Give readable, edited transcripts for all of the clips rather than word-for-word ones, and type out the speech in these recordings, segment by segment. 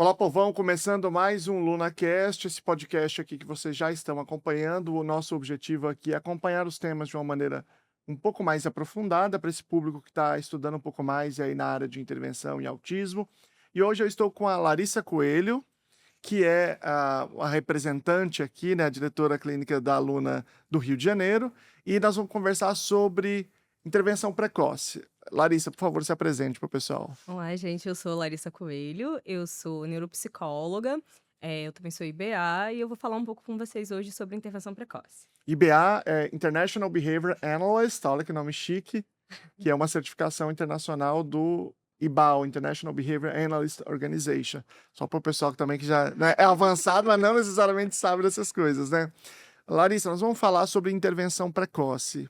Olá, povão, começando mais um LunaCast, esse podcast aqui que vocês já estão acompanhando. O nosso objetivo aqui é acompanhar os temas de uma maneira um pouco mais aprofundada para esse público que está estudando um pouco mais aí na área de intervenção em autismo. E hoje eu estou com a Larissa Coelho, que é a representante aqui, né, a diretora clínica da Luna do Rio de Janeiro, e nós vamos conversar sobre intervenção precoce. Larissa, por favor, se apresente para o pessoal. Olá, gente, eu sou Larissa Coelho, eu sou neuropsicóloga, eu também sou IBA e eu vou falar um pouco com vocês hoje sobre intervenção precoce. IBA é International Behavior Analyst, olha que nome chique, que é uma certificação internacional do IBAO, International Behavior Analyst Organization. Só para o pessoal que também que já né, é avançado, mas não necessariamente sabe dessas coisas, né? Larissa, nós vamos falar sobre intervenção precoce,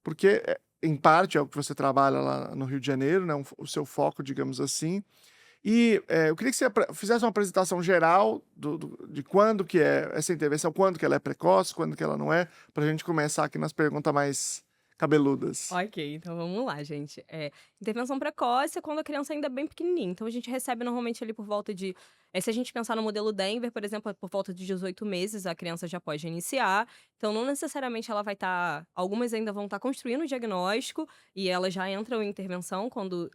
porque em parte é o que você trabalha lá no Rio de Janeiro, né? O seu foco, digamos assim. E eu queria que você fizesse uma apresentação geral de quando que é essa intervenção, quando que ela é precoce, quando que ela não é, para a gente começar aqui nas perguntas mais cabeludas. Ok, então vamos lá, gente. Intervenção precoce é quando a criança ainda é bem pequenininha. Então a gente recebe normalmente ali por volta de. Se a gente pensar no modelo Denver, por exemplo, por volta de 18 meses a criança já pode iniciar. Então não necessariamente ela vai estar. Algumas ainda vão estar construindo o diagnóstico e elas já entram em intervenção quando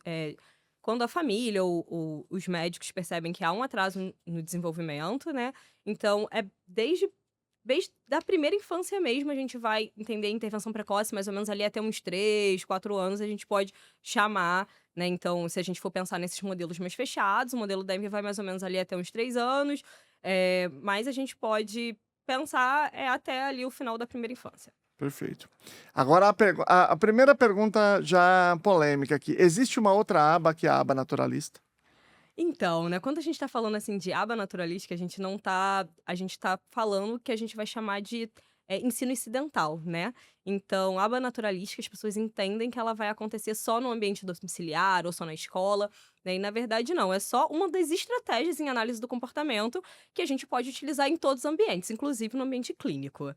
a família ou os médicos percebem que há um atraso no desenvolvimento, né? Então é desde a primeira infância mesmo, a gente vai entender a intervenção precoce, mais ou menos ali até uns 3, 4 anos, a gente pode chamar, né? Então, se a gente for pensar nesses modelos mais fechados, o modelo Denver vai mais ou menos ali até uns 3 anos, mas a gente pode pensar até ali o final da primeira infância. Perfeito. Agora a primeira pergunta já polêmica aqui. Existe uma outra aba que é a aba naturalista? Então, né, quando a gente tá falando, assim, de aba naturalística, a gente tá falando que a gente vai chamar de, ensino incidental, né. Então, aba naturalística, as pessoas entendem que ela vai acontecer só no ambiente domiciliar ou só na escola, né, e na verdade não, é só uma das estratégias em análise do comportamento que a gente pode utilizar em todos os ambientes, inclusive no ambiente clínico.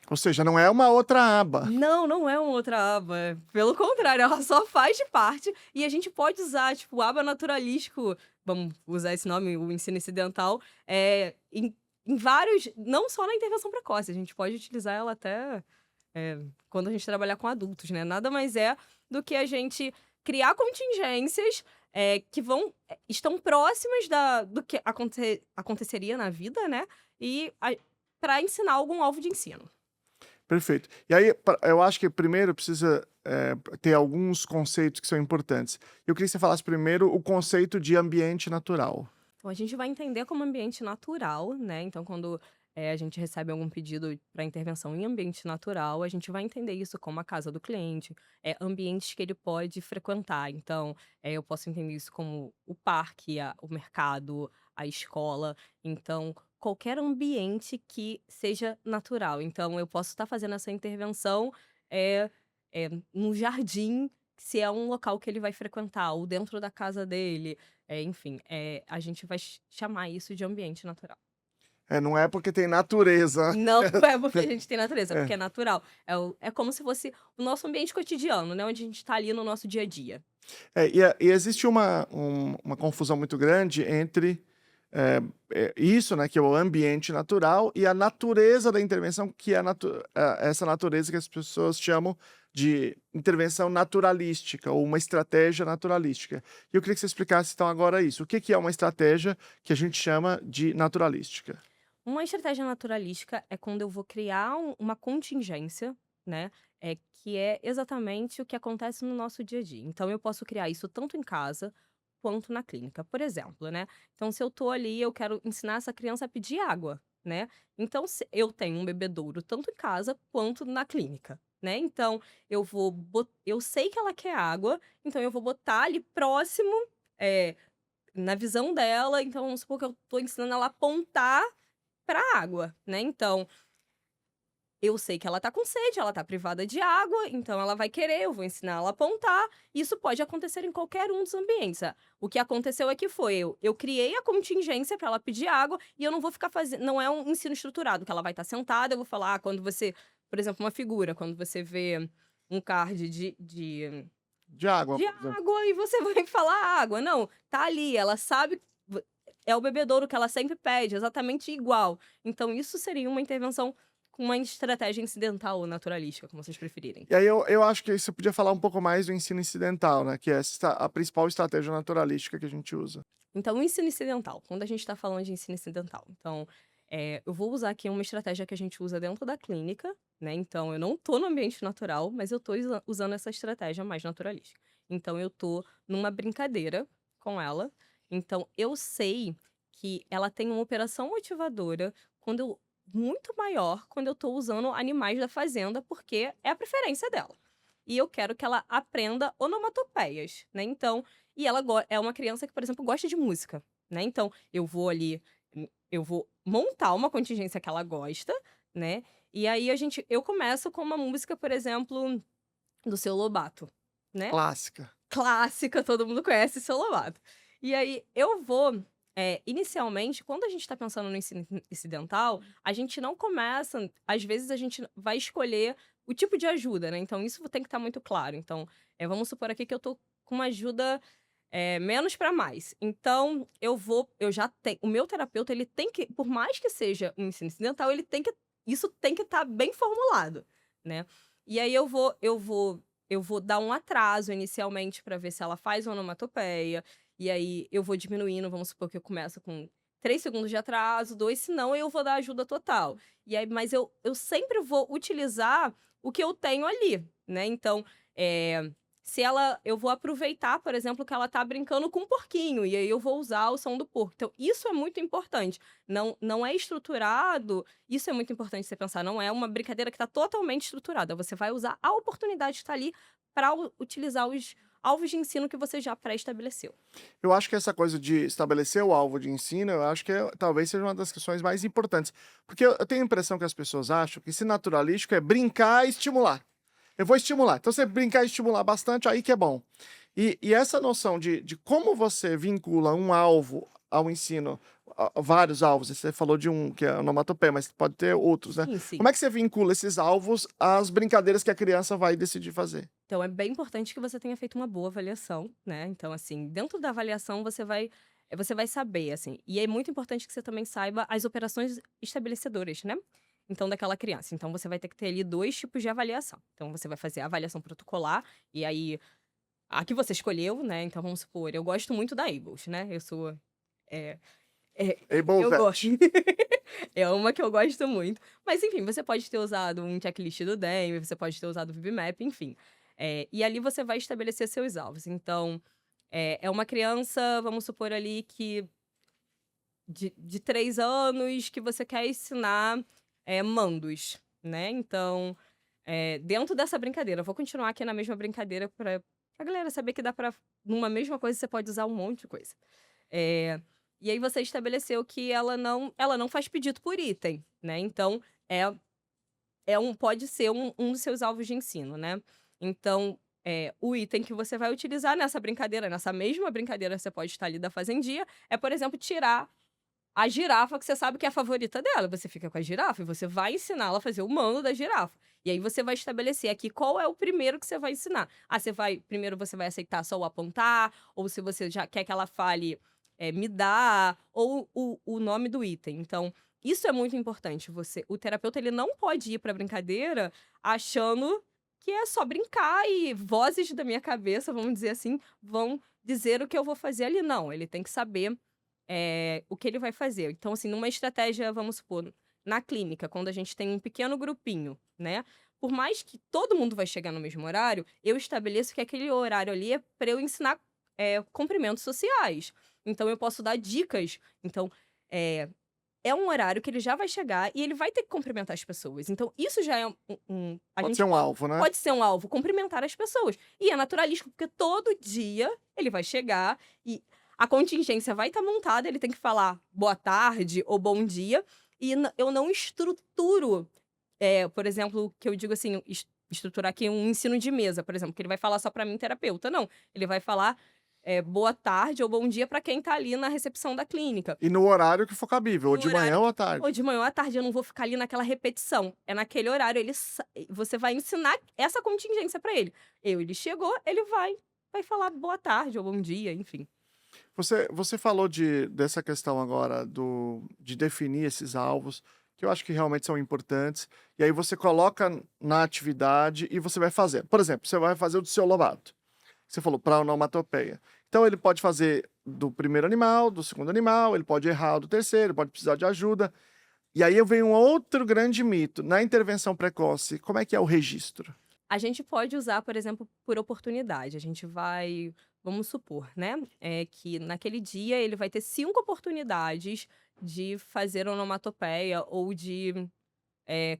Ou seja, não é uma outra aba. Não, não é uma outra aba. Pelo contrário, ela só faz de parte e a gente pode usar, tipo, aba naturalístico, vamos usar esse nome, o ensino incidental, em vários, não só na intervenção precoce, a gente pode utilizar ela até quando a gente trabalhar com adultos, né? Nada mais é do que a gente criar contingências estão próximas do que aconteceria na vida, né? E para ensinar algum alvo de ensino. Perfeito. E aí, eu acho que primeiro precisa ter alguns conceitos que são importantes. Eu queria que você falasse primeiro o conceito de ambiente natural. Então, a gente vai entender como ambiente natural, né? Então, quando a gente recebe algum pedido para intervenção em ambiente natural, a gente vai entender isso como a casa do cliente, ambientes que ele pode frequentar. Então, eu posso entender isso como o parque, o mercado, a escola. Então, qualquer ambiente que seja natural. Então, eu posso estar fazendo essa intervenção é, no jardim, se é um local que ele vai frequentar, ou dentro da casa dele. Enfim, a gente vai chamar isso de ambiente natural. Não é porque tem natureza. Não é porque a gente tem natureza, é É. porque é natural. É como se fosse o nosso ambiente cotidiano, né, onde a gente tá ali no nosso dia a dia. E existe uma confusão muito grande entre isso, né, que é o ambiente natural, e a natureza da intervenção, que é essa natureza que as pessoas chamam de intervenção naturalística, ou uma estratégia naturalística. E eu queria que você explicasse, então, agora isso. O que que é uma estratégia que a gente chama de naturalística? Uma estratégia naturalística é quando eu vou criar uma contingência, né, que é exatamente o que acontece no nosso dia a dia. Então eu posso criar isso tanto em casa quanto na clínica, por exemplo, né. Então se eu tô ali, eu quero ensinar essa criança a pedir água, né, então se eu tenho um bebedouro tanto em casa quanto na clínica, né, então eu sei que ela quer água, então eu vou botar ali próximo, eh, na visão dela, então vamos supor que eu tô ensinando ela a apontar pra água, né, então, eu sei que ela tá com sede, ela tá privada de água, então ela vai querer, eu vou ensinar ela a apontar, isso pode acontecer em qualquer um dos ambientes. O que aconteceu aqui foi eu criei a contingência pra ela pedir água e eu não vou ficar fazendo, não é um ensino estruturado, que ela vai estar sentada, eu vou falar, quando você, por exemplo, uma figura, quando você vê um card De água, de por exemplo. água e você vai falar água, não, tá ali, ela sabe. é o bebedouro que ela sempre pede, exatamente igual. Então isso seria uma intervenção com uma estratégia incidental ou naturalística, como vocês preferirem. E aí eu acho que aí você podia falar um pouco mais do ensino incidental, né, que é a principal estratégia naturalística que a gente usa. Então, o ensino incidental, quando a gente está falando de ensino incidental. Então, eu vou usar aqui uma estratégia que a gente usa dentro da clínica, né? Então, eu não estou no ambiente natural, mas eu estou usando essa estratégia mais naturalística. Então, eu estou numa brincadeira com ela. Então, eu sei que ela tem uma operação motivadora muito maior quando eu estou usando animais da fazenda, porque é a preferência dela. E eu quero que ela aprenda onomatopeias, né? Então, e ela é uma criança que, por exemplo, gosta de música, né? Então, eu vou montar uma contingência que ela gosta, né? E aí eu começo com uma música, por exemplo, do Seu Lobato, né? Clássica. Clássica, todo mundo conhece Seu Lobato. E aí eu vou, inicialmente, quando a gente tá pensando no ensino incidental, a gente não começa, às vezes a gente vai escolher o tipo de ajuda, né? Então isso tem que estar muito claro. Então, vamos supor aqui que eu tô com uma ajuda menos para mais. Então, eu já tenho, o meu terapeuta, ele tem que, por mais que seja um ensino incidental, isso tem que estar bem formulado, né? E aí eu vou dar um atraso inicialmente para ver se ela faz onomatopeia, e aí eu vou diminuindo, vamos supor que eu começo com 3 segundos de atraso, 2, senão eu vou dar ajuda total. E aí, mas eu sempre vou utilizar o que eu tenho ali, né? Então, eu vou aproveitar, por exemplo, que ela tá brincando com um porquinho, e aí eu vou usar o som do porco. Então, isso é muito importante. Não é estruturado, isso é muito importante você pensar, não é uma brincadeira que tá totalmente estruturada. Você vai usar a oportunidade que tá ali para utilizar os alvos de ensino que você já pré-estabeleceu. Eu acho que essa coisa de estabelecer o alvo de ensino, eu acho que talvez seja uma das questões mais importantes. Porque eu tenho a impressão que as pessoas acham que esse naturalístico é brincar e estimular. Eu vou estimular. Então, você brincar e estimular bastante, aí que é bom. E essa noção de como você vincula um alvo ao ensino, vários alvos, você falou de um, que é a onomatopeia, mas pode ter outros, né? Sim, sim. Como é que você vincula esses alvos às brincadeiras que a criança vai decidir fazer? Então, é bem importante que você tenha feito uma boa avaliação, né? Então, assim, dentro da avaliação você vai saber, assim. E é muito importante que você também saiba as operações estabelecedoras, né? Então, daquela criança. Então, você vai ter que ter ali 2 tipos de avaliação. Então, você vai fazer a avaliação protocolar, e aí, a que você escolheu, né? Então, vamos supor, eu gosto muito da Ables, né? Eu sou. É, Able eu Vet. gosto. É uma que eu gosto muito. Mas, enfim, você pode ter usado um checklist do Denver, você pode ter usado o VibMap, enfim. E ali você vai estabelecer seus alvos. Então, é uma criança, vamos supor ali, que de 3 anos, que você quer ensinar mandos, né? Então, dentro dessa brincadeira, eu vou continuar aqui na mesma brincadeira pra galera saber que dá pra. Numa mesma coisa, você pode usar um monte de coisa. E aí você estabeleceu que ela não faz pedido por item, né? Então, pode ser um dos seus alvos de ensino, né? Então, o item que você vai utilizar nessa brincadeira, nessa mesma brincadeira, você pode estar ali da fazendinha, por exemplo, tirar a girafa que você sabe que é a favorita dela. Você fica com a girafa e você vai ensiná-la a fazer o mando da girafa. E aí você vai estabelecer aqui qual é o primeiro que você vai ensinar. Primeiro você vai aceitar só o apontar, ou se você já quer que ela fale me dá, ou o nome do item. Então, isso é muito importante. O terapeuta, ele não pode ir pra brincadeira achando que é só brincar e vozes da minha cabeça, vamos dizer assim, vão dizer o que eu vou fazer ali. Não, ele tem que saber o que ele vai fazer. Então, assim, numa estratégia, vamos supor, na clínica, quando a gente tem um pequeno grupinho, né? Por mais que todo mundo vai chegar no mesmo horário, eu estabeleço que aquele horário ali é para eu ensinar cumprimentos sociais. Então, eu posso dar dicas. Então, é um horário que ele já vai chegar e ele vai ter que cumprimentar as pessoas. Então, isso já é Pode ser um alvo, né? Pode ser um alvo, cumprimentar as pessoas. E é naturalístico, porque todo dia ele vai chegar e a contingência vai estar montada, ele tem que falar boa tarde ou bom dia. E eu não estruturo, por exemplo, que eu digo assim, estruturar aqui um ensino de mesa, por exemplo, que ele vai falar só para mim, terapeuta. Não, ele vai falar boa tarde ou bom dia para quem tá ali na recepção da clínica. E no horário que for cabível, ou No de horário manhã ou à tarde. Ou de manhã ou à tarde, eu não vou ficar ali naquela repetição. É naquele horário, você vai ensinar essa contingência para ele. Ele chegou, ele vai falar boa tarde ou bom dia, enfim. Você falou dessa questão agora de definir esses alvos, que eu acho que realmente são importantes, e aí você coloca na atividade e você vai fazer. Por exemplo, você vai fazer o do seu Lobato. Você falou para onomatopeia. Então ele pode fazer do primeiro animal, do segundo animal, ele pode errar do terceiro, pode precisar de ajuda. E aí vem um outro grande mito. Na intervenção precoce, como é que é o registro? A gente pode usar, por exemplo, por oportunidade. A gente vai, vamos supor, né, que naquele dia ele vai ter 5 oportunidades de fazer onomatopeia ou de,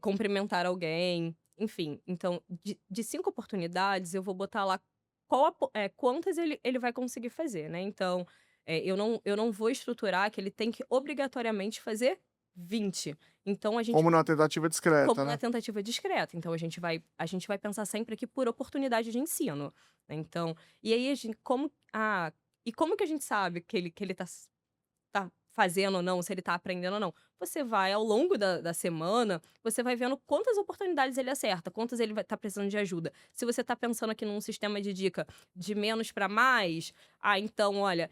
cumprimentar alguém, enfim. Então, de 5 oportunidades, eu vou botar lá quantas ele vai conseguir fazer, né. Então, eu não vou estruturar que ele tem que obrigatoriamente fazer 20. Então a gente Como numa tentativa como discreta, na né? tentativa discreta. Então a gente vai pensar sempre aqui por oportunidade de ensino, né. Então, e aí a gente como que a gente sabe que ele tá fazendo ou não, se ele tá aprendendo ou não? Você vai ao longo da semana, você vai vendo quantas oportunidades ele acerta, quantas ele vai tá precisando de ajuda. Se você tá pensando aqui num sistema de dica de menos para mais, então olha,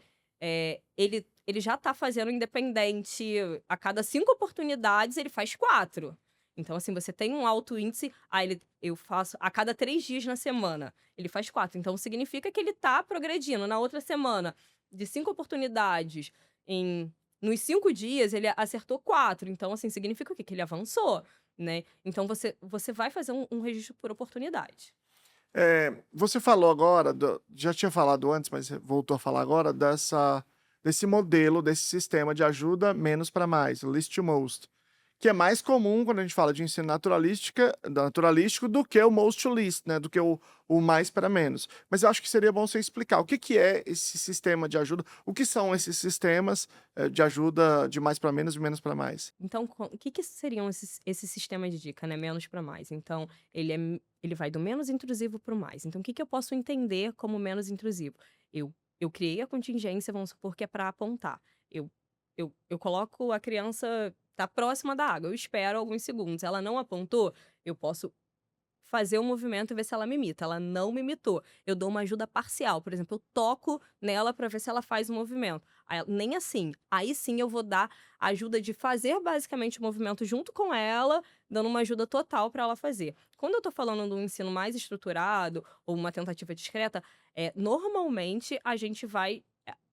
ele já tá fazendo independente, a cada 5 oportunidades ele faz 4. Então assim, você tem um alto índice, eu faço a cada 3 dias na semana, ele faz 4, então significa que ele tá progredindo. Na outra semana, de 5 oportunidades, em nos 5 dias ele acertou 4, então assim, significa o quê? Que ele avançou, né. Então você vai fazer um registro por oportunidade. Você falou agora, já tinha falado antes, mas você voltou a falar agora, desse modelo, desse sistema de ajuda menos para mais, least to most, que é mais comum quando a gente fala de ensino naturalístico do que o most to least, né? Do que o mais para menos. Mas eu acho que seria bom você explicar o que, que é esse sistema de ajuda, o que são esses sistemas de ajuda de mais para menos e menos para mais. Então, o que que seriam esse sistema de dica, né, menos para mais? Então, ele vai do menos intrusivo para o mais. Então, o que que eu posso entender como menos intrusivo? Eu criei a contingência, vamos supor que é para apontar. Eu coloco a criança tá próxima da água, eu espero alguns segundos. Ela não apontou, eu posso fazer o movimento e ver se ela me imita. Ela não me imitou. Eu dou uma ajuda parcial, por exemplo, eu toco nela para ver se ela faz o movimento. Nem assim. Aí sim eu vou dar a ajuda de fazer basicamente o movimento junto com ela, dando uma ajuda total para ela fazer. Quando eu tô falando de um ensino mais estruturado ou uma tentativa discreta, normalmente a gente vai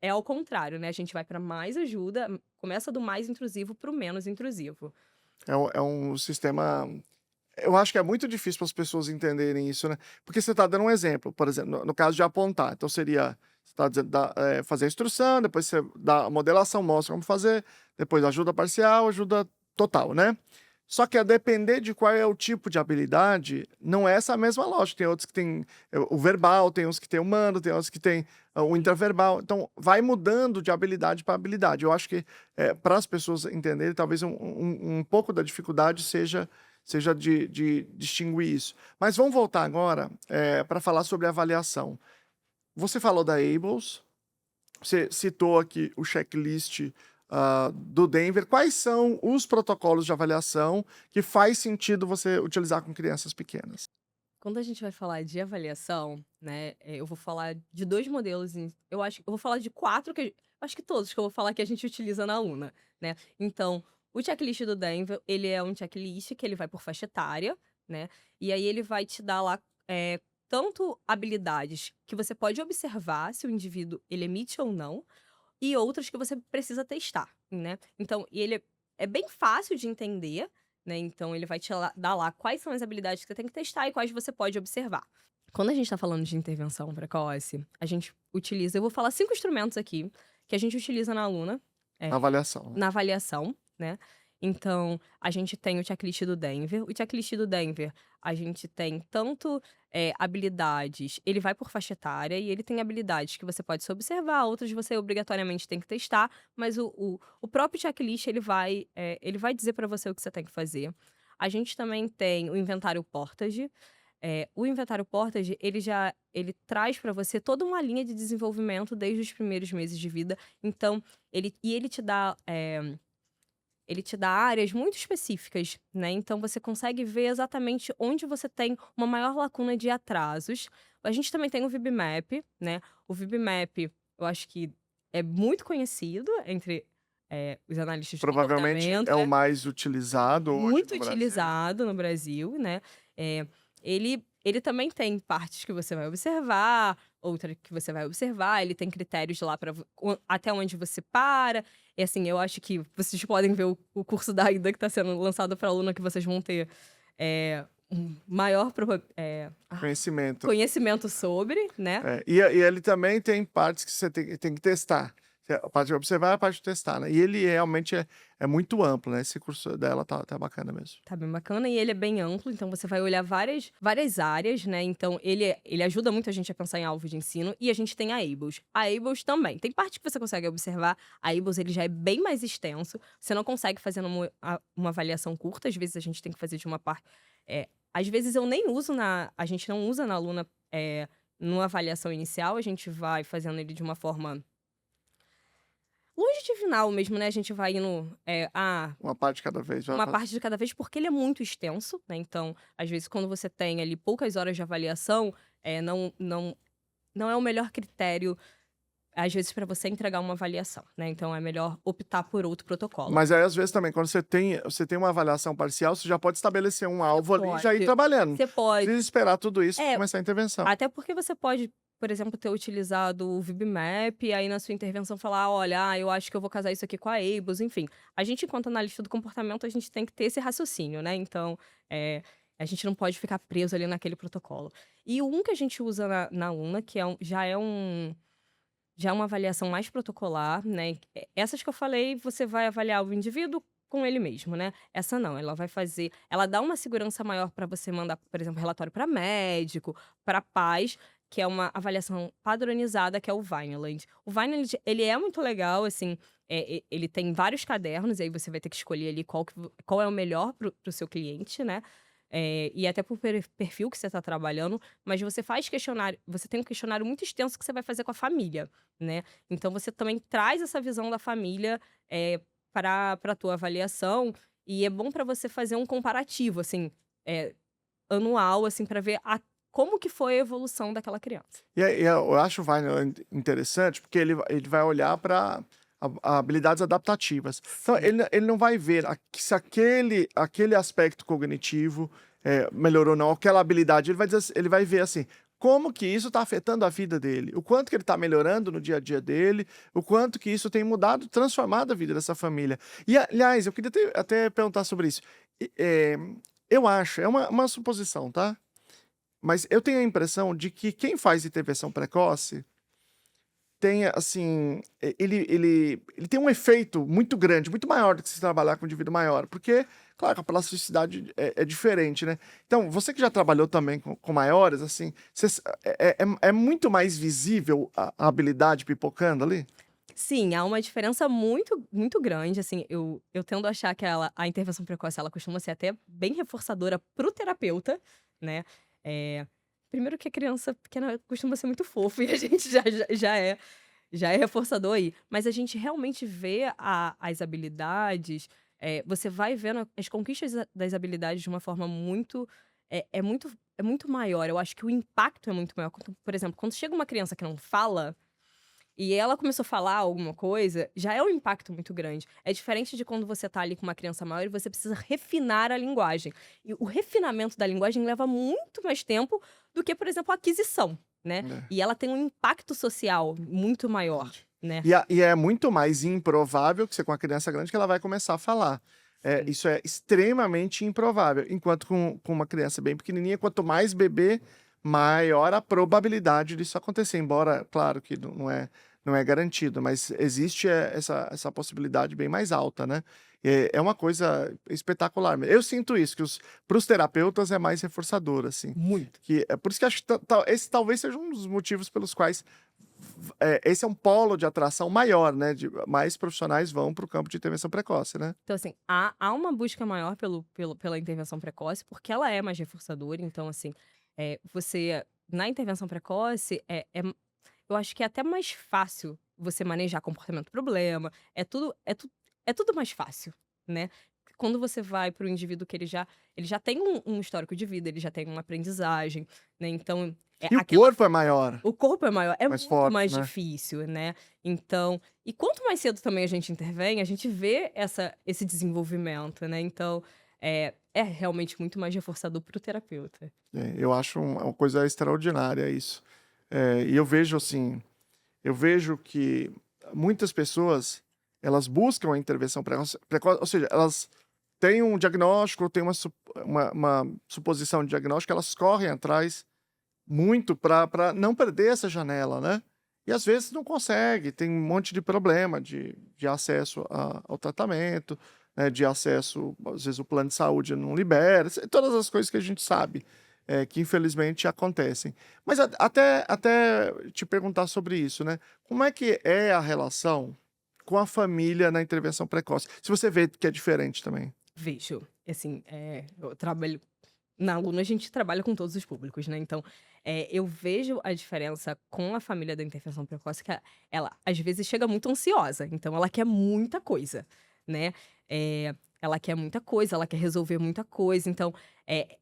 é ao contrário, né, a gente vai para mais ajuda, começa do mais intrusivo para o menos intrusivo. É um sistema. Eu acho que é muito difícil para as pessoas entenderem isso, né? Porque você está dando um exemplo, por exemplo, no caso de apontar. Então seria, você está dizendo, fazer a instrução, depois você dá a modelação, mostra como fazer, depois ajuda parcial, ajuda total, né? Só que a depender de qual é o tipo de habilidade, não é essa a mesma lógica. Tem outros que têm o verbal, tem uns que têm o humano, tem outros que têm o intraverbal. Então, vai mudando de habilidade para habilidade. Eu acho que para as pessoas entenderem, talvez um pouco da dificuldade seja de distinguir isso. Mas vamos voltar agora para falar sobre avaliação. Você falou da Ables, você citou aqui o checklist do Denver. Quais são os protocolos de avaliação que faz sentido você utilizar com crianças pequenas? Quando a gente vai falar de avaliação, né, eu vou falar de 2 modelos eu acho que eu vou falar de 4 acho que todos que eu vou falar que a gente utiliza na Luna, né. Então, o checklist do Denver, ele é um checklist que ele vai por faixa etária, né, e aí ele vai te dar lá, tanto habilidades que você pode observar se o indivíduo ele emite ou não, e outras que você precisa testar, né. Então ele é bem fácil de entender, né, então ele vai dar lá quais são as habilidades que você tem que testar e quais você pode observar. Quando a gente tá falando de intervenção precoce, a gente utiliza eu vou falar 5 instrumentos aqui, que a gente utiliza na Luna, Na avaliação, né? na avaliação, né. Então, a gente tem o checklist do Denver. O checklist do Denver, a gente tem tanto, habilidades ele vai por faixa etária e ele tem habilidades que você pode só observar, outras você obrigatoriamente tem que testar, mas o próprio checklist ele vai dizer para você o que você tem que fazer. A gente também tem o inventário Portage. O inventário Portage, ele traz para você toda uma linha de desenvolvimento desde os primeiros meses de vida. Então, ele te dá áreas muito específicas, né, então você consegue ver exatamente onde você tem uma maior lacuna de atrasos. A gente também tem o VibMap, né, o VibMap, eu acho que é muito conhecido entre os analistas de Provavelmente comportamento, é o mais utilizado hoje muito no Brasil. utilizado no Brasil, né? Ele também tem partes que você vai observar, outra que você vai observar. Ele tem critérios lá para até onde você para. E assim, eu acho que vocês podem ver o curso da AIDA que está sendo lançado para aluna, que vocês vão ter um maior Conhecimento. conhecimento sobre, né? E ele também tem partes que você tem que testar. A parte de observar e a parte de testar, né? E ele realmente é muito amplo, né? Esse curso dela tá bacana mesmo. Tá bem bacana e ele é bem amplo, então você vai olhar várias áreas, né? Então ele ajuda muito a gente a pensar em alvos de ensino e a gente tem a ABLS. A ABLS também. Tem parte que você consegue observar, a ABLS ele já é bem mais extenso. Você não consegue fazer uma avaliação curta, às vezes a gente tem que fazer de uma parte. Às vezes eu nem uso a gente não usa na aluna numa avaliação inicial, a gente vai fazendo ele de uma forma longitudinal mesmo, né? A gente vai indo Uma parte de cada vez. uma parte de cada vez, porque ele é muito extenso, né? Então, às vezes, quando você tem ali poucas horas de avaliação, não é o melhor critério, às vezes, para você entregar uma avaliação, né? Então, é melhor optar por outro protocolo. Mas aí, às vezes, também, quando você tem uma avaliação parcial, você já pode estabelecer um alvo ali e já ir pode. trabalhando. Você Não pode. precisa esperar tudo isso pra começar a intervenção. Até porque você pode, por exemplo, ter utilizado o VibMap e aí na sua intervenção falar, olha, eu acho que eu vou casar isso aqui com a ABLS, enfim. A gente, enquanto analista do comportamento, a gente tem que ter esse raciocínio, né? Então, a gente não pode ficar preso ali naquele protocolo. E um que a gente usa na UNA, que já é uma avaliação mais protocolar, né? Essas que eu falei, você vai avaliar o indivíduo com ele mesmo, né? Essa não, ela dá uma segurança maior para você mandar, por exemplo, relatório para médico, para pais, que é uma avaliação padronizada, que é o Vineland. O Vineland, ele é muito legal, assim, ele tem vários cadernos, e aí você vai ter que escolher ali qual é o melhor pro seu cliente, né? E até pro perfil que você está trabalhando, mas você tem um questionário muito extenso que você vai fazer com a família, né? Então você também traz essa visão da família para a tua avaliação, e é bom para você fazer um comparativo, assim, anual, assim, para ver como que foi a evolução daquela criança. E eu acho o Vineland interessante porque ele vai olhar para habilidades adaptativas. Então, ele não vai ver se aquele aspecto cognitivo melhorou ou não, aquela habilidade. Ele vai ver assim, como que isso está afetando a vida dele, o quanto que ele está melhorando no dia a dia dele, o quanto que isso tem mudado, transformado a vida dessa família. E, aliás, eu queria até perguntar sobre isso. Eu acho, é uma suposição, tá? Mas eu tenho a impressão de que quem faz intervenção precoce tem, assim, ele tem um efeito muito grande, muito maior do que se trabalhar com um indivíduo maior, porque, claro, a plasticidade é diferente, né? Então, você que já trabalhou também com maiores, assim, é muito mais visível a habilidade pipocando ali? Sim, há uma diferença muito, muito grande, assim, eu tendo a achar que a intervenção precoce, ela costuma ser até bem reforçadora pro terapeuta, né? Primeiro que a criança pequena costuma ser muito fofa e a gente já é reforçador aí. Mas a gente realmente vê as habilidades, você vai vendo as conquistas das habilidades de uma forma muito. É muito maior. Eu acho que o impacto é muito maior. Por exemplo, quando chega uma criança que não fala e ela começou a falar alguma coisa, já é um impacto muito grande. É diferente de quando você tá ali com uma criança maior e você precisa refinar a linguagem. E o refinamento da linguagem leva muito mais tempo do que, por exemplo, a aquisição, né? E ela tem um impacto social muito maior, né? E é muito mais improvável que você, com a criança grande, que ela vai começar a falar. Isso é extremamente improvável. Enquanto com uma criança bem pequenininha, quanto mais bebê, maior a probabilidade disso acontecer. Embora, claro que não é garantido, mas existe essa possibilidade bem mais alta, né? É uma coisa espetacular. Eu sinto isso, que para os terapeutas é mais reforçador, assim. Muito. É por isso que acho que esse talvez seja um dos motivos pelos quais esse é um polo de atração maior, né? Mais profissionais vão para o campo de intervenção precoce, né? Então, assim, há uma busca maior pela intervenção precoce, porque ela é mais reforçadora. Então, assim, na intervenção precoce, eu acho que é até mais fácil você manejar comportamento problema. É tudo mais fácil, né? Quando você vai para o indivíduo que ele já tem um histórico de vida, ele já tem uma aprendizagem, né? Então, É E o aquela corpo é maior, o corpo é maior, é mais muito forte, mais né? difícil, né. Então e quanto mais cedo também a gente intervém, a gente vê esse desenvolvimento, né, então, é realmente muito mais reforçador para o terapeuta. Eu acho uma coisa extraordinária isso. E eu vejo assim, eu vejo que muitas pessoas, elas buscam a intervenção precoce, ou seja, elas têm um diagnóstico, têm uma suposição de diagnóstico, elas correm atrás muito para não perder essa janela, né. E às vezes não consegue, tem um monte de problema de acesso ao tratamento, né, de acesso às vezes o plano de saúde não libera, todas as coisas que a gente sabe, que infelizmente acontecem. Mas até te perguntar sobre isso, né, como é que é a relação com a família na intervenção precoce? Se você vê que é diferente também. Vejo, assim, eu trabalho na Aluna a gente trabalha com todos os públicos, né, então, eu vejo a diferença com a família da intervenção precoce que ela, às vezes, chega muito ansiosa, então ela quer muita coisa, né, ela quer muita coisa, ela quer resolver muita coisa, então, eh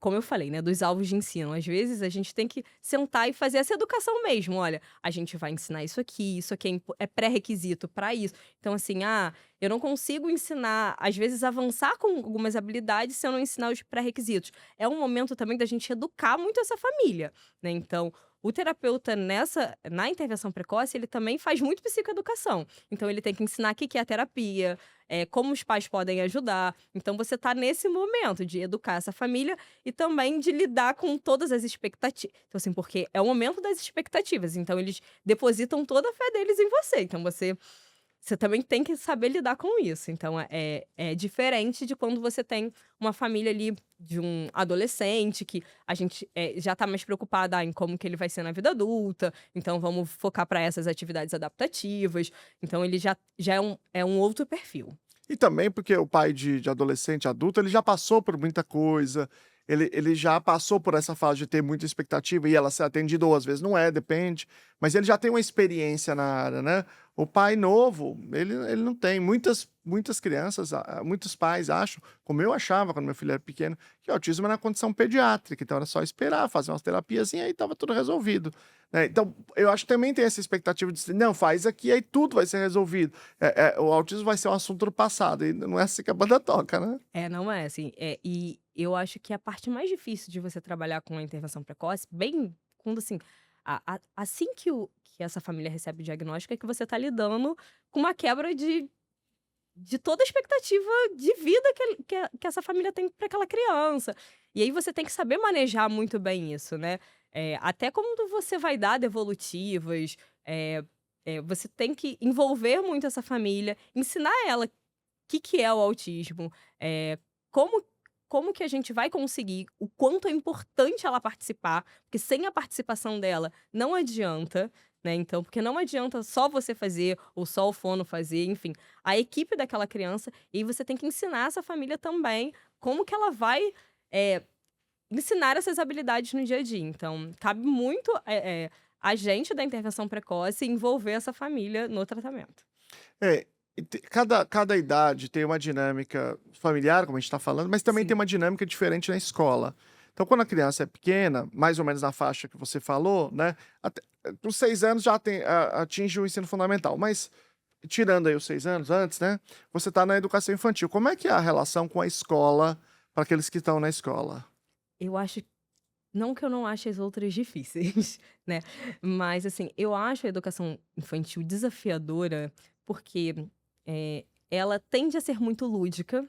como eu falei, né, dos alvos de ensino. Às vezes a gente tem que sentar e fazer essa educação mesmo. Olha, a gente vai ensinar isso aqui é pré-requisito para isso. Então, assim, eu não consigo ensinar, às vezes, avançar com algumas habilidades se eu não ensinar os pré-requisitos. É um momento também da gente educar muito essa família, né? Então, o terapeuta na intervenção precoce, ele também faz muito psicoeducação. Então, ele tem que ensinar o que que é a terapia, como os pais podem ajudar. Então, você está nesse momento de educar essa família e também de lidar com todas as expectativas. Então, assim, porque é o momento das expectativas, então eles depositam toda a fé deles em você, então você também tem que saber lidar com isso. Então é diferente de quando você tem uma família ali de um adolescente que a gente, já tá mais preocupada, em como que ele vai ser na vida adulta, então vamos focar para essas atividades adaptativas. Então ele já é um outro perfil. E também porque o pai de adolescente, adulto, ele já passou por muita coisa, ele já passou por essa fase de ter muita expectativa e ela ser atendida ou às vezes não é, depende, mas ele já tem uma experiência na área, né. O pai novo, ele não tem. Muitas crianças, muitos pais acham, como eu achava quando meu filho era pequeno, que o autismo era uma condição pediátrica, então era só esperar, fazer umas terapias e aí estava tudo resolvido, né. Então, eu acho que também tem essa expectativa de se "Não, faz aqui, aí tudo vai ser resolvido". O autismo vai ser um assunto do passado, e não é assim que a banda toca, né. Não é assim, e eu acho que a parte mais difícil de você trabalhar com a intervenção precoce, bem quando assim, assim que essa família recebe o diagnóstico, é que você tá lidando com uma quebra de toda a expectativa de vida que essa família tem para aquela criança. E aí você tem que saber manejar muito bem isso, né. Até quando você vai dar devolutivas, você tem que envolver muito essa família, ensinar ela que é o autismo, como como que a gente vai conseguir, o quanto é importante ela participar, porque sem a participação dela não adianta, né, então, porque não adianta só você fazer ou só o fono fazer, enfim, a equipe daquela criança, e aí você tem que ensinar essa família também como que ela vai, eh, ensinar essas habilidades no dia a dia. Então, cabe muito, a gente da intervenção precoce envolver essa família no tratamento. É, e cada idade tem uma dinâmica familiar, como a gente está falando, mas também tem Sim. uma dinâmica diferente na escola. Então, quando a criança é pequena, mais ou menos na faixa que você falou, né, até com 6 anos já atinge o ensino fundamental, mas tirando aí os 6 anos antes, né, você está na educação infantil. Como é que é a relação com a escola para aqueles que estão na escola? Eu acho Não que eu não ache as outras difíceis, né, mas assim, eu acho a educação infantil desafiadora, porque, ela tende a ser muito lúdica,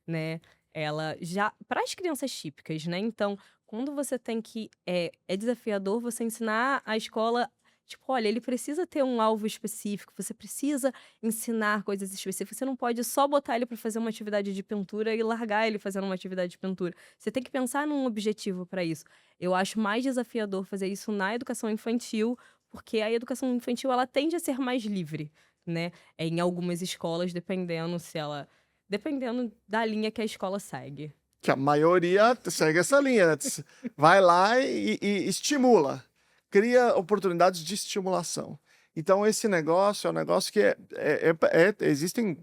né, ela já para as crianças típicas, né, então, quando você tem que é desafiador você ensinar a escola, tipo: "Olha, ele precisa ter um alvo específico, você precisa ensinar coisas específicas, você não pode só botar ele para fazer uma atividade de pintura e largar ele fazendo uma atividade de pintura, você tem que pensar num objetivo para isso". Eu acho mais desafiador fazer isso na educação infantil, porque a educação infantil ela tende a ser mais livre, né, em algumas escolas, dependendo da linha que a escola segue. Que a maioria segue essa linha, né, vai lá e estimula, cria oportunidades de estimulação. Então esse negócio é um negócio que existem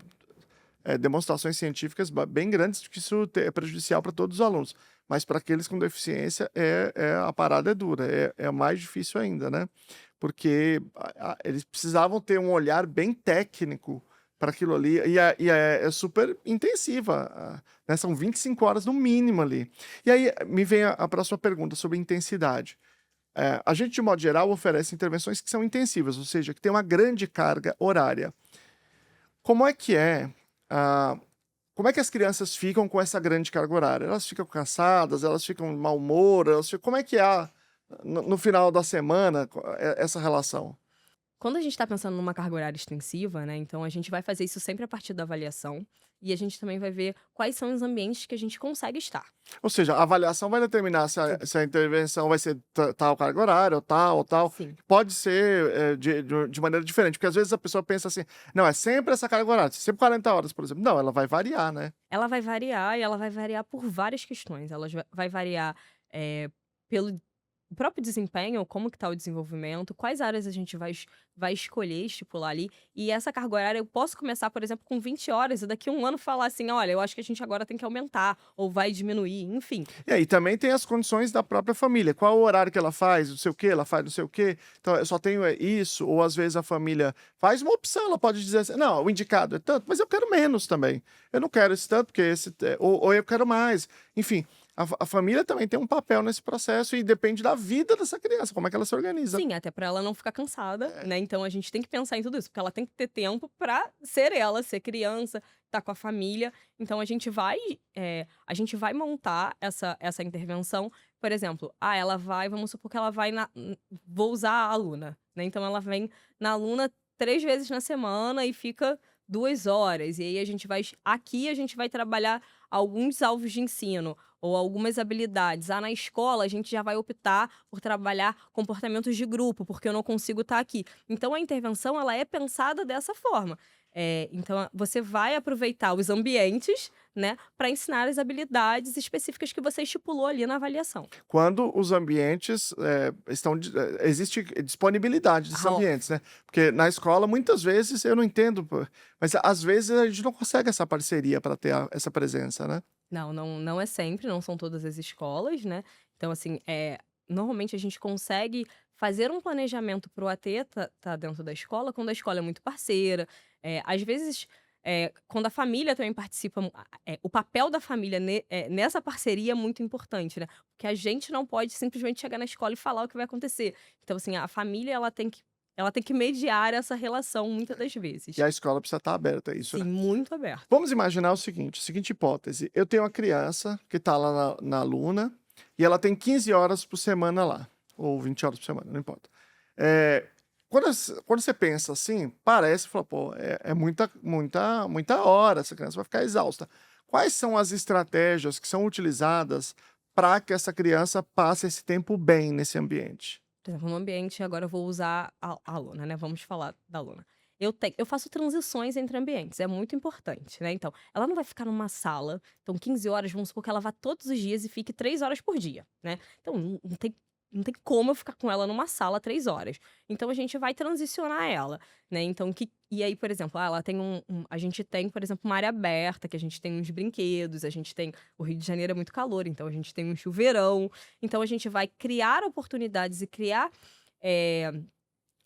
demonstrações científicas bem grandes de que isso é prejudicial para todos os alunos. Mas para aqueles com deficiência, a parada é dura, é mais difícil ainda, né? Porque eles precisavam ter um olhar bem técnico para aquilo ali, é super intensiva, né? São 25 horas no mínimo ali. E aí me vem a próxima pergunta sobre intensidade. A gente, de modo geral, oferece intervenções que são intensivas, ou seja, que tem uma grande carga horária. Como é que ah, como é que as crianças ficam com essa grande carga horária? Elas ficam cansadas, elas ficam de mau humor, como é que é no final da semana essa relação? Quando a gente está pensando numa carga horária extensiva, né, então a gente vai fazer isso sempre a partir da avaliação e a gente também vai ver quais são os ambientes que a gente consegue estar. Ou seja, a avaliação vai determinar Sim, se a intervenção vai ser tal carga horária ou tal. sim. Pode ser de maneira diferente, porque às vezes a pessoa pensa assim, não, é sempre essa carga horária, sempre 40 horas, por exemplo. Não, ela vai variar, né? Ela vai variar e ela vai variar por várias questões. Ela vai variar pelo próprio desempenho, como que tá o desenvolvimento, quais áreas a gente vai escolher estipular ali. E essa carga horária, eu posso começar, por exemplo, com 20 horas e daqui a um ano falar assim, olha, eu acho que a gente agora tem que aumentar ou vai diminuir, enfim. E aí também tem as condições da própria família. Qual o horário que ela faz, não sei o quê, ela faz não sei o quê. Então, eu só tenho isso, ou às vezes a família faz uma opção, ela pode dizer assim, não, o indicado é tanto, mas eu quero menos também. Eu não quero esse tanto, porque ou eu quero mais. Enfim, a família também tem um papel nesse processo e depende da vida dessa criança, como é que ela se organiza. Sim, até pra ela não ficar cansada, É. né, então a gente tem que pensar em tudo isso, porque ela tem que ter tempo pra ser ela, ser criança, estar com a família. Então a gente vai montar essa intervenção, por exemplo, ela vai vamos supor que ela vai vou usar a aluna, né, então ela vem na aluna 3 vezes na semana e fica 2 horas, e aí a gente vai trabalhar alguns alvos de ensino, ou algumas habilidades. Na escola a gente já vai optar por trabalhar comportamentos de grupo, porque eu não consigo estar aqui. Então a intervenção ela é pensada dessa forma. Então você vai aproveitar os ambientes, né, para ensinar as habilidades específicas que você estipulou ali na avaliação. Quando os ambientes existe disponibilidade desses Ah, ambientes, né? Porque na escola, muitas vezes, eu não entendo, pô, mas às vezes a gente não consegue essa parceria para ter essa presença, né? não é sempre, não são todas as escolas, né. Então assim, normalmente a gente consegue fazer um planejamento para o AT tá dentro da escola, quando a escola é muito parceira. Às vezes, quando a família também participa, o papel da família nessa parceria é muito importante, né, porque a gente não pode simplesmente chegar na escola e falar o que vai acontecer. Então assim, a família ela tem que mediar essa relação muitas das E vezes. a escola precisa estar aberta a isso, Sim, né? muito aberto. Vamos imaginar o seguinte, seguinte hipótese. Eu tenho uma criança que está lá na Luna e ela tem 15 horas por semana lá, ou 20 horas por semana, não importa. É, quando você pensa assim, parece, fala, pô, é muita hora, essa criança vai ficar exausta. Quais são as estratégias que são utilizadas para que essa criança passe esse tempo bem nesse ambiente? Por exemplo, no ambiente, agora eu vou usar a aluna, né, vamos falar da aluna. Eu faço transições entre ambientes, é muito importante, né, então, ela não vai ficar numa sala, então 15 horas, vamos supor que ela vá todos os dias e fique 3 horas por dia, né. Então não tem como eu ficar com ela numa sala 3 horas. Então a gente vai transicionar ela, né, então e aí, por exemplo, ela tem a gente tem, por exemplo, uma área aberta, que a gente tem uns brinquedos, a gente tem o Rio de Janeiro é muito calor, então a gente tem um chuveirão, então a gente vai criar oportunidades e criar, eh,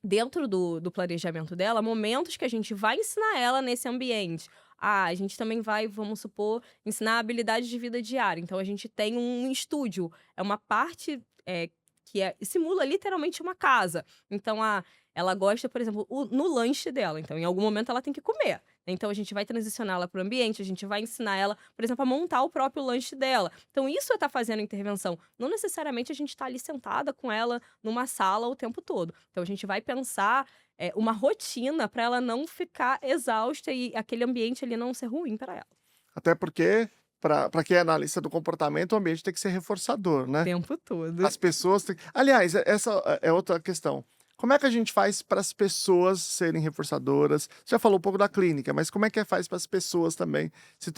dentro do planejamento dela, momentos que a gente vai ensinar ela nesse ambiente. A gente também vai, vamos supor, ensinar habilidades de vida diária. Então a gente tem um estúdio, é uma parte, que simula literalmente uma casa. Então ela gosta, por exemplo, no lanche dela, então em algum momento ela tem que comer. Então a gente vai transicionar ela para o ambiente, a gente vai ensinar ela, por exemplo, a montar o próprio lanche dela. Então isso é estar fazendo intervenção. Não necessariamente a gente está ali sentada com ela numa sala o tempo todo. Então a gente vai pensar, uma rotina para ela não ficar exausta e aquele ambiente ali não ser ruim para ela. Até porque, para quem é analista do comportamento, o ambiente tem que ser reforçador, O né? tempo todo. As pessoas têm aliás, essa é outra questão. Como é que a gente faz para as pessoas serem reforçadoras? Você já falou um pouco da clínica, mas como é que faz para as pessoas também se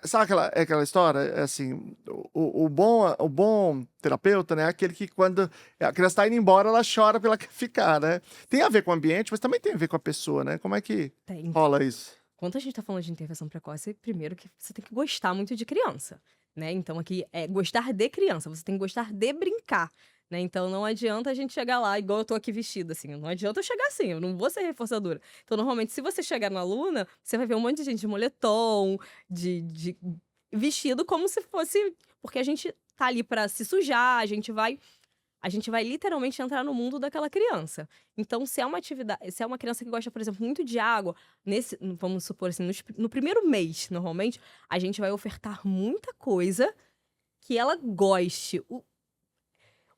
sabe aquela história, assim, o bom terapeuta, né, é aquele que quando a criança está indo embora, ela chora porque ela quer ficar, né. Tem a ver com o ambiente, mas também tem a ver com a pessoa, né. Como é que Tem. rola isso? Quando a gente tá falando de intervenção precoce, primeiro que você tem que gostar muito de criança, né? Então aqui é gostar de criança, você tem que gostar de brincar, né? Então não adianta a gente chegar lá igual eu tô aqui vestida, assim. Não adianta eu chegar assim, eu não vou ser reforçadora. Então, normalmente, se você chegar na aluna, você vai ver um monte de gente de moletom, de vestido como se fosse. Porque a gente tá ali pra se sujar, a gente vai literalmente entrar no mundo daquela criança. Então, se é uma atividade, se é uma criança que gosta, por exemplo, muito de água, vamos supor assim, no primeiro mês, normalmente, a gente vai ofertar muita coisa que ela goste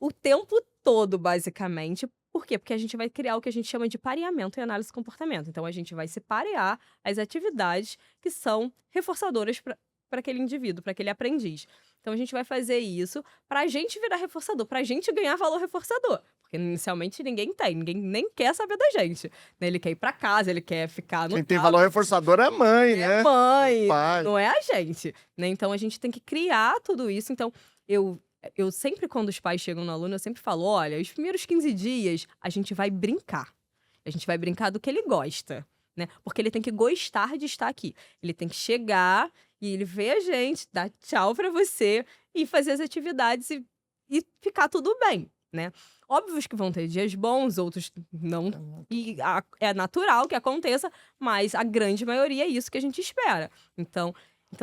o tempo todo, basicamente. Por quê? Porque a gente vai criar o que a gente chama de pareamento e análise de comportamento. Então, a gente vai se parear as atividades que são reforçadoras para aquele indivíduo, para aquele aprendiz. Então, a gente vai fazer isso para a gente virar reforçador, para a gente ganhar valor reforçador. Porque inicialmente ninguém tem, ninguém nem quer saber da gente, né? Ele quer ir para casa, ele quer ficar no Quem tem valor reforçador é a mãe, né? é mãe, Pai. não é a gente, né? Então, a gente tem que criar tudo isso. Então, eu sempre, quando os pais chegam no aluno, eu sempre falo: olha, os primeiros 15 dias a gente vai brincar. A gente vai brincar do que ele gosta, né? Porque ele tem que gostar de estar aqui. Ele tem que chegar e ele ver a gente, dar tchau pra você e fazer as atividades e ficar tudo bem, né? Óbvio que vão ter dias bons, outros não. É natural que aconteça, mas a grande maioria é isso que a gente espera. Então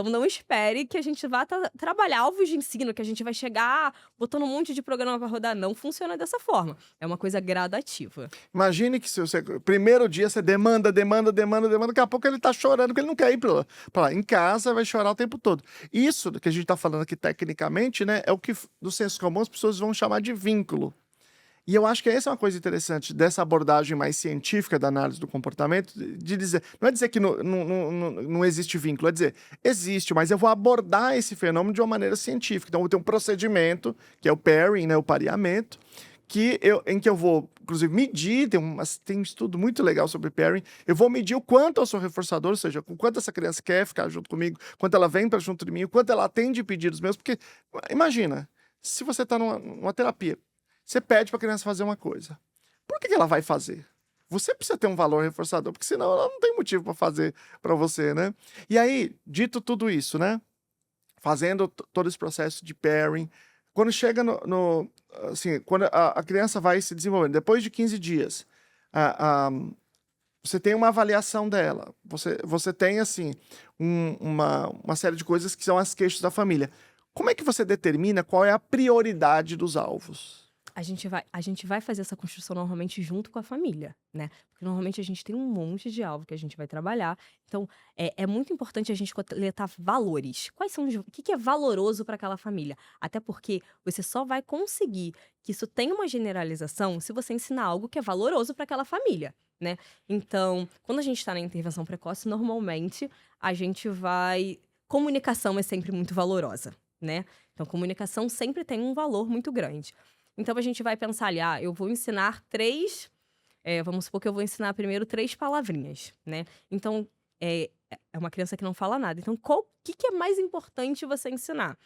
não espere que a gente vá trabalhar alvos de ensino, que a gente vai chegar botando um monte de programa para rodar. Não funciona dessa forma. É uma coisa gradativa. Imagine que se você, primeiro dia você demanda, daqui a pouco ele tá chorando porque ele não quer ir pra lá. Em casa vai chorar o tempo todo. Isso que a gente tá falando aqui tecnicamente, né, é o que do senso comum as pessoas vão chamar de vínculo. E eu acho que essa é uma coisa interessante dessa abordagem mais científica da análise do comportamento, de dizer, não é dizer que não existe vínculo, é dizer, existe, mas eu vou abordar esse fenômeno de uma maneira científica. Então, eu vou ter um procedimento, que é o pairing, né, o pareamento, em que eu vou, inclusive, medir, tem um estudo muito legal sobre pairing, eu vou medir o quanto eu sou reforçador, ou seja, o quanto essa criança quer ficar junto comigo, quanto ela vem para junto de mim, o quanto ela atende pedidos meus, porque, imagina, se você está numa terapia, você pede para a criança fazer uma coisa. Por que ela vai fazer? Você precisa ter um valor reforçador, porque senão ela não tem motivo para fazer para você, né? E aí, dito tudo isso, né? Fazendo todo esse processo de pairing, quando chega assim, quando a criança vai se desenvolvendo, depois de 15 dias, você tem uma avaliação dela. Você tem, assim, uma série de coisas que são as queixas da família. Como é que você determina qual é a prioridade dos alvos? A gente vai fazer essa construção normalmente junto com a família, né? Porque normalmente a gente tem um monte de alvo que a gente vai trabalhar. Então, é muito importante a gente coletar valores. O que é valoroso para aquela família? Até porque você só vai conseguir que isso tenha uma generalização se você ensinar algo que é valoroso para aquela família, né? Então, quando a gente está na intervenção precoce, normalmente a gente vai. Comunicação é sempre muito valorosa, né? Então, comunicação sempre tem um valor muito grande. Então, a gente vai pensar ali, eu vou ensinar vamos supor que eu vou ensinar primeiro 3 palavrinhas, né? Então, é uma criança que não fala nada. Então, o que é mais importante você ensinar?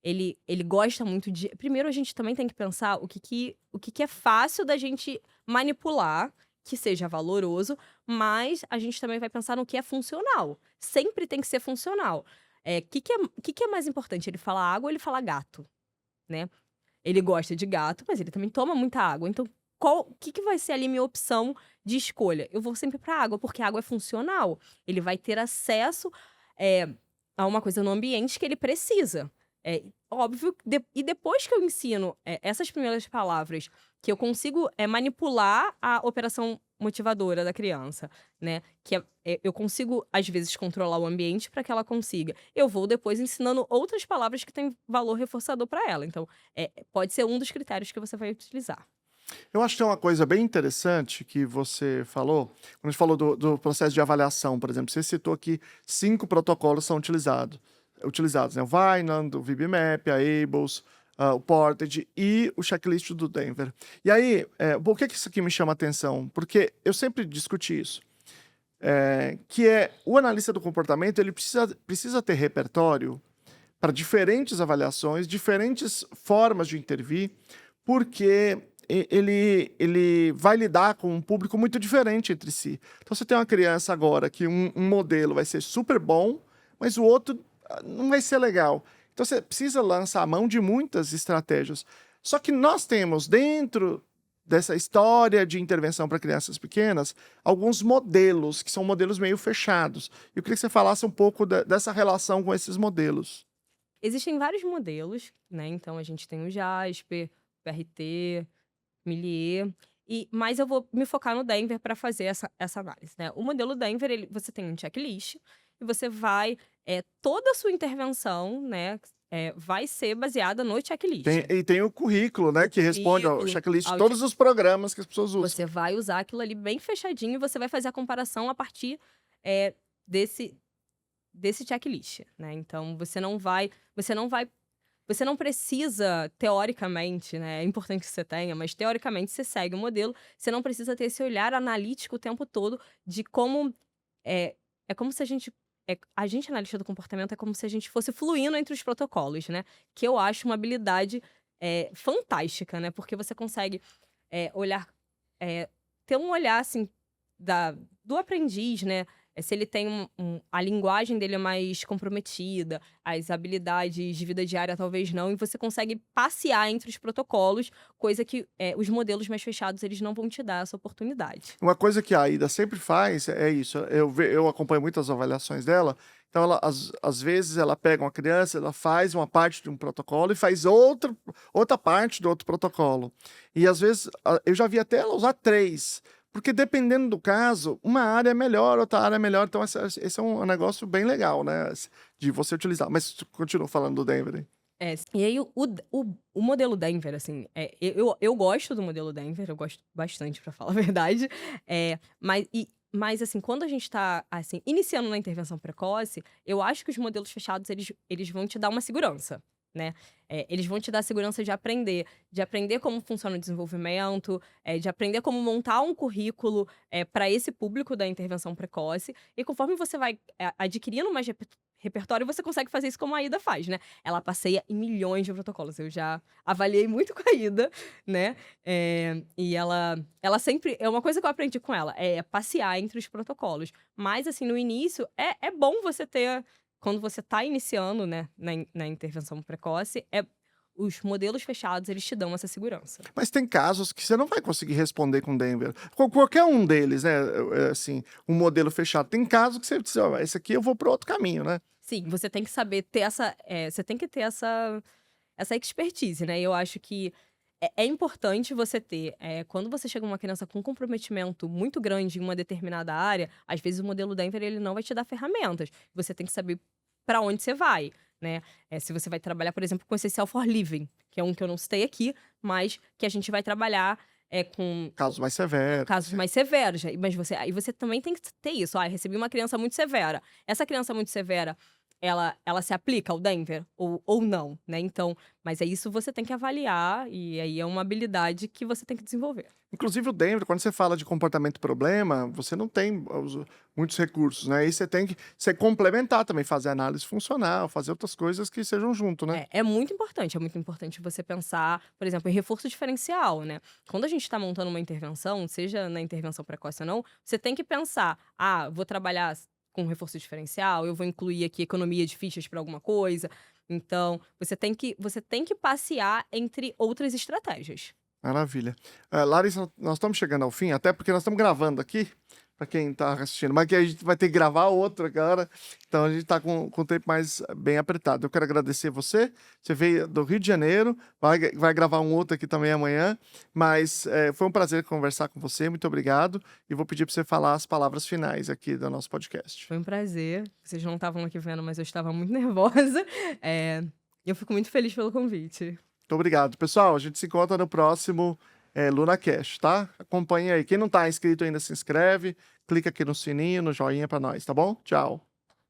Ele gosta muito de... Primeiro, a gente também tem que pensar o que é fácil da gente manipular, que seja valoroso, mas a gente também vai pensar no que é funcional. Sempre tem que ser funcional. O que é mais importante? Ele fala água ou ele fala gato, né? Ele gosta de gato, mas ele também toma muita água. Então, o que vai ser ali minha opção de escolha? Eu vou sempre para água, porque a água é funcional. Ele vai ter acesso a uma coisa no ambiente que ele precisa. Óbvio, e depois que eu ensino essas primeiras palavras, que eu consigo manipular a operação motivadora da criança, né? Eu consigo, às vezes, controlar o ambiente para que ela consiga. Eu vou depois ensinando outras palavras que têm valor reforçador para ela. Então, pode ser um dos critérios que você vai utilizar. Eu acho que tem uma coisa bem interessante que você falou, quando a gente falou do processo de avaliação, por exemplo, você citou aqui 5 protocolos são utilizados, né? O Vineland, o VB-MAP, a ABLES, o Portage e o checklist do Denver. E aí, por que isso aqui me chama a atenção? Porque eu sempre discuti isso. Que o analista do comportamento, ele precisa ter repertório para diferentes avaliações, diferentes formas de intervir, porque ele vai lidar com um público muito diferente entre si. Então, você tem uma criança agora que um modelo vai ser super bom, mas o outro não vai ser legal. Então, você precisa lançar a mão de muitas estratégias. Só que nós temos, dentro dessa história de intervenção para crianças pequenas, alguns modelos, que são modelos meio fechados. Eu queria que você falasse um pouco dessa relação com esses modelos. Existem vários modelos, né? Então, a gente tem o Jasper, o PRT, Millier, mas eu vou me focar no Denver para fazer essa análise, né? O modelo Denver, você tem um checklist e você vai... toda a sua intervenção, né, vai ser baseada no checklist. E tem o currículo, né, que responde ao checklist de todos os programas que as pessoas usam. Você vai usar aquilo ali bem fechadinho e você vai fazer a comparação a partir desse checklist, né? Então, você não precisa, teoricamente, né? É importante que você tenha, mas teoricamente você segue o modelo. Você não precisa ter esse olhar analítico o tempo todo de como... É como se a gente... a gente, analista do comportamento, é como se a gente fosse fluindo entre os protocolos, né? Que eu acho uma habilidade fantástica, né? Porque você consegue olhar... ter um olhar, assim, do aprendiz, né? Se ele tem a linguagem dele é mais comprometida, as habilidades de vida diária talvez não, e você consegue passear entre os protocolos, coisa que os modelos mais fechados eles não vão te dar essa oportunidade. Uma coisa que a Aida sempre faz é isso, eu acompanho muitas avaliações dela, então ela, às vezes ela pega uma criança, ela faz uma parte de um protocolo e faz outra parte do outro protocolo. E às vezes, eu já vi até ela usar 3, porque dependendo do caso, uma área é melhor, outra área é melhor. Então, esse é um negócio bem legal, né? De você utilizar. Mas continua falando do Denver aí. E aí, o modelo Denver, assim, eu gosto do modelo Denver, eu gosto bastante, pra falar a verdade. Mas, assim, quando a gente tá, assim, iniciando na intervenção precoce, eu acho que os modelos fechados, eles vão te dar uma segurança, né? Eles vão te dar a segurança de aprender como funciona o desenvolvimento, de aprender como montar um currículo para esse público da intervenção precoce. E conforme você vai adquirindo mais repertório, você consegue fazer isso como a Aida faz, né? Ela passeia em milhões de protocolos. Eu já avaliei muito com a Aida, né? E ela sempre... É uma coisa que eu aprendi com ela, é passear entre os protocolos. Mas, assim, no início, é bom você ter... Quando você está iniciando, né, na intervenção precoce, os modelos fechados, eles te dão essa segurança. Mas tem casos que você não vai conseguir responder com Denver. Qualquer um deles, né? Assim, um modelo fechado. Tem casos que você diz, ó, esse aqui eu vou para outro caminho, né? Sim, você tem que saber ter você tem que ter essa expertise, né? E eu acho que é importante você ter. Quando você chega uma criança com um comprometimento muito grande em uma determinada área, às vezes o modelo Denver ele não vai te dar ferramentas. Você tem que saber para onde você vai, né? Se você vai trabalhar, por exemplo, com esse Self for Living, que é um que eu não citei aqui, mas que a gente vai trabalhar com casos mais severos. Casos mais severos. Mas você também tem que ter isso. Recebi uma criança muito severa. Essa criança muito severa, ela se aplica ao Denver ou não, né? Então, mas isso você tem que avaliar e aí é uma habilidade que você tem que desenvolver. Inclusive o Denver, quando você fala de comportamento problema, você não tem muitos recursos, né? E você tem que complementar também, fazer análise funcional, fazer outras coisas que sejam junto, né? É muito importante você pensar, por exemplo, em reforço diferencial, né? Quando a gente está montando uma intervenção, seja na intervenção precoce ou não, você tem que pensar, vou trabalhar com reforço diferencial, eu vou incluir aqui economia de fichas para alguma coisa. Então, você tem que passear entre outras estratégias. Maravilha. Larissa, nós estamos chegando ao fim, até porque nós estamos gravando aqui, para quem está assistindo, mas que a gente vai ter que gravar outro agora, então a gente está com o tempo mais bem apertado. Eu quero agradecer você veio do Rio de Janeiro, vai gravar um outro aqui também amanhã, mas foi um prazer conversar com você, muito obrigado, e vou pedir para você falar as palavras finais aqui do nosso podcast. Foi um prazer, vocês não estavam aqui vendo, mas eu estava muito nervosa, eu fico muito feliz pelo convite. Muito obrigado. Pessoal, a gente se encontra no próximo LunaCast, tá? Acompanhe aí. Quem não tá inscrito ainda, se inscreve. Clica aqui no sininho, no joinha pra nós, tá bom? Tchau.